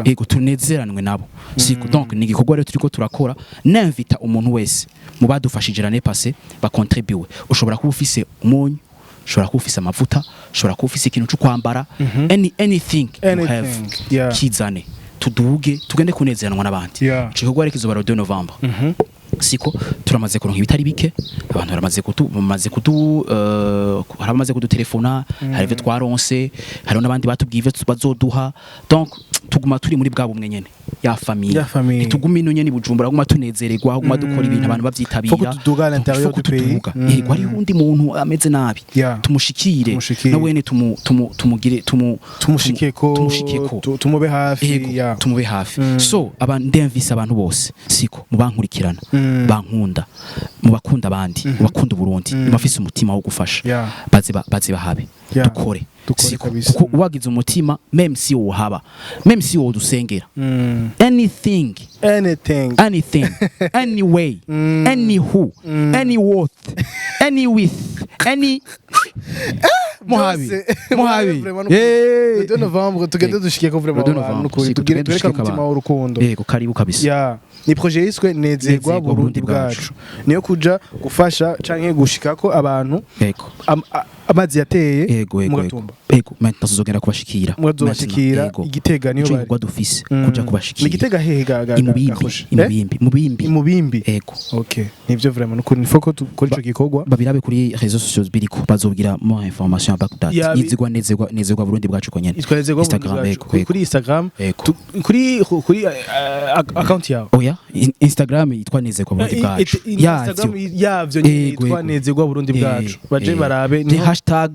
ego tunezeranwe nabo siko donc ni gikorwa rero turiko turakora n'invita umuntu wese mu badufashije l'année passée ba contribuer ushobora kuba ufise umunyu ushobora kuba ufise amavuta ushobora kuba ufise ikintu cyo kwambara anything you have kizane tuduge tugende kunezeranwa n'abandi igikorwa rero kizoba le 2 Novembre siko turamaze kuronka ibitari bike abantu baramaze kudutelefona hari ivyo twaronse hari n'abandi batubwiye ivyo bazoduha donc tuguma turi muri bwa bumwe nyene ya famille tuguma ino nyene Bujumbura guma tunezererwa guma dukora ibintu abantu bavyitabira faut tuduga à l'intérieur du pays yego ari undi muntu ameze nabi tumushikire na wene tumugire tumushikeko tumube hafi so ndemvise abantu bose siko mubankurikirana bankunda mubakunda abandi mubakunda Burundi mubafise umutima wo gufasha baze bahabe dukore kuko wagize umutima même si wohaba même si wodusengera anything anyway anywho any worth any with any Mohabi le 2 novembre tugende dushikeko vraiment tugire tureka umutima w'urukundo yego karibu kabisa ni projet yiswe nezerwa Burundi bwacu niyo kuja gufasha canke gushikako abantu amazi yateye mu gatumba maintenant tuzogenda kubashikira igitega niyo bari kwa dufise kuja kubashikira igitega hehe mubimbi yego okay nivyo vraiment nuko nifoko tukora ico gikorwa babirabe kuri réseaux sociaux biriko bazobwira mo information about that nezerwa Burundi bwacu ko nyene Instagram kuri Instagram kuri account yawe oya Instagram yitwa nezerwa Burundi bwacu yavyo yitwa nezerwa Burundi bwacu baje barabe ni hashtag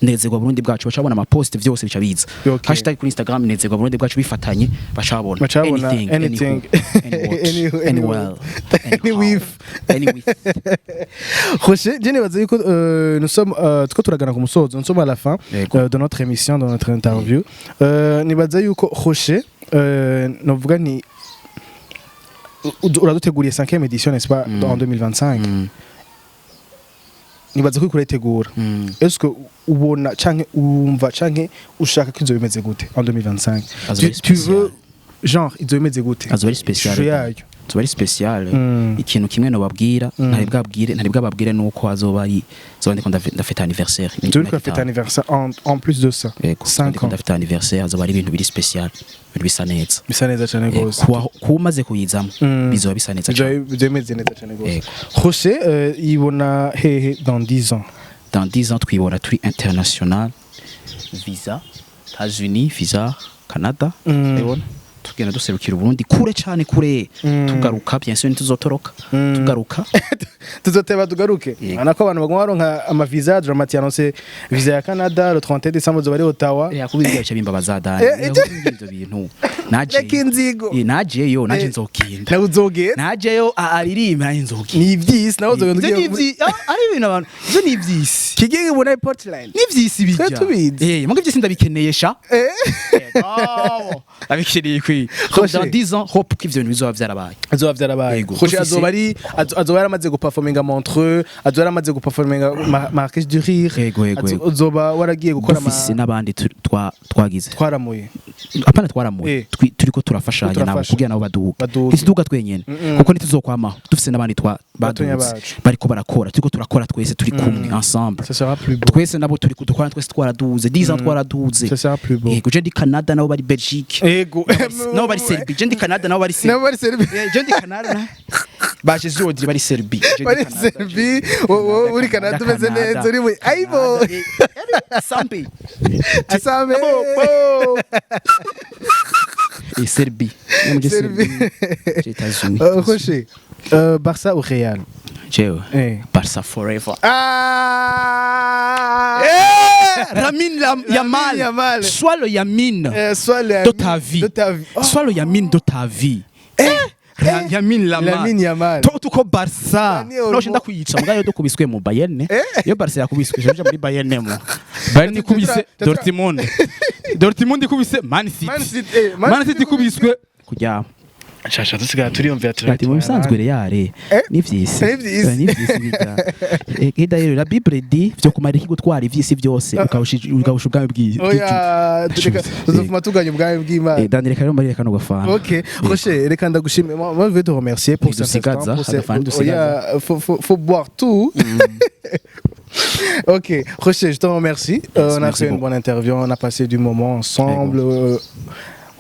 nezerwa Burundi bwacu bacabona ama post vyose bica biza hashtag kuri Instagram nezerwa Burundi bwacu bifatanye bacabona anything Rocher je nebaze yuko nous sommes tuko turagana ku musozo nous sommes à la fin de notre émission de notre interview nebaze yuko Rocher novuga ni uraduteguriye 5e édition n'est-ce pas en 2025 nibaza ko kuretegura est-ce que ubona canke umva canke ushaka ko izo bimeze gute en 2025 tu veux genre izo bimeze gute azo ari spécial ikintu kimwe no babwira ntari bwababwire nuko azoba ari zobandiko ndafeta anniversaire tu veux fêter anniversaire en plus de ça 5 ans ndafeta anniversaire azoba ari ibintu biri spécial bisa neza cyane gose kumaze kuyizamo bizoba bisa neza cyane bimeze neza cyane gose José ibona hehe dans 10 ans twibona turi international visa États-Unis visa Canada ebona tugenda duserukira Burundi kure cyane kure tugaruka bien sûr ntuzotoroka tugaruka tuzoteba tugaruke anako abantu bagomba baronka ama visa Dramati annonce visa ya Canada le 31 décembre zo bari Ottawa yakubwiye cyo bimba bazadani ibyo bintu najeyo nzogenda na uzogenda najeyo aririmba nzogenda ni ivyisi naho uzogenda ari ibintu abantu byo ni ivyisi kigege ubona Portland ni ivyisi bijya mugo ivyisi ndabikeneye sha abikeneye kwi dans 10 ans hope k'ivyo bintu bizoba vyarabaye Rocher azoba yaramaze guperforminga Montreux azoba yaramaze guperforminga Marrakech du Rire azoba waragiye gukora dufise n'abandi twagize twaramuye apana twaramuye turiko turafashanya nabo kugira nabo baduga twenyene kuko nituzokwamaho dufise n'abandi baduze bariko barakora turiko turakora twese turi kumwe ensemble twese nabo turiko dukora twese twaraduze 10 ans twaraduze yego je ndi Canada nabo bari Belgique yego nabo bari Serbie je ndi Canada nabo bari Serbie je ndi Canada baje zodi bari Serbie uri Canada tumeze neza uri mu aibo sampe et Serbie États-Unis Rocher Barça ou Real Barça forever Lamine Yamal soit le Yamin de ta vie soit le Yamin de ta vie Lamine Yamal tuko Barça no shinda kuyica mugayo dukubiswe mu Bayern yo Barça yakubiswe je muri Bayern mo Bayern kubise Dortmund kubise Man City kubiswe kujya Shasha dusigaye turiyumvira turati mu bisanzwe Real ni vyisi biga rero la Bible dit byo kumara iki gutwara ivyisi byose ukawusha ubwami bwiza oya tuzofuma tuganya ubwami bw'Imana Daniel rero mbari reka no gafana OK Rocher reka ndagushimira moi je veux te remercier pour cette faut boire tout OK Rocher je te remercie on a fait une bonne interview on a passé du moment ensemble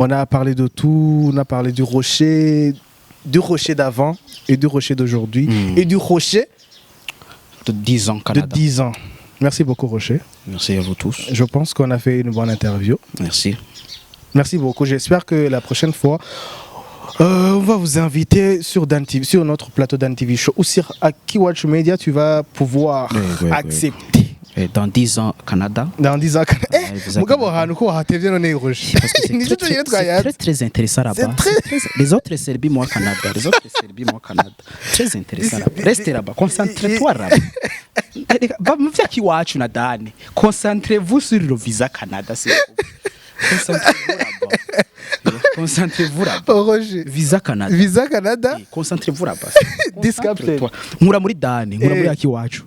on a parlé de tout, on a parlé du rocher d'avant et du rocher d'aujourd'hui et du rocher de 10 ans Canada. De 10 ans. Merci beaucoup Rocher. Merci à vous tous. Je pense qu'on a fait une bonne interview. Merci. Merci beaucoup. J'espère que la prochaine fois, on va vous inviter sur notre plateau Dan TV Show ou sur Akiwatch Media. Tu vas pouvoir accepter. Et dans 10 ans, Canada. Dans 10 ans, parce que c'est très intéressant là-bas. Les autres Serbies, moi, Canada. Très intéressant là-bas. Restez là-bas. Concentrez-toi là-bas. Concentrez-vous sur le visa Canada. Concentrez-vous là-bas. Roger. Visa Canada. Concentrez-vous là-bas. Concentrez-toi.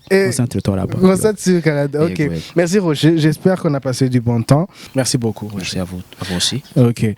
Concentrez-toi là-bas. Concentrez-toi Canada. Ok. Merci Roger. J'espère qu'on a passé du bon temps. Merci beaucoup. Merci à vous aussi. Ok.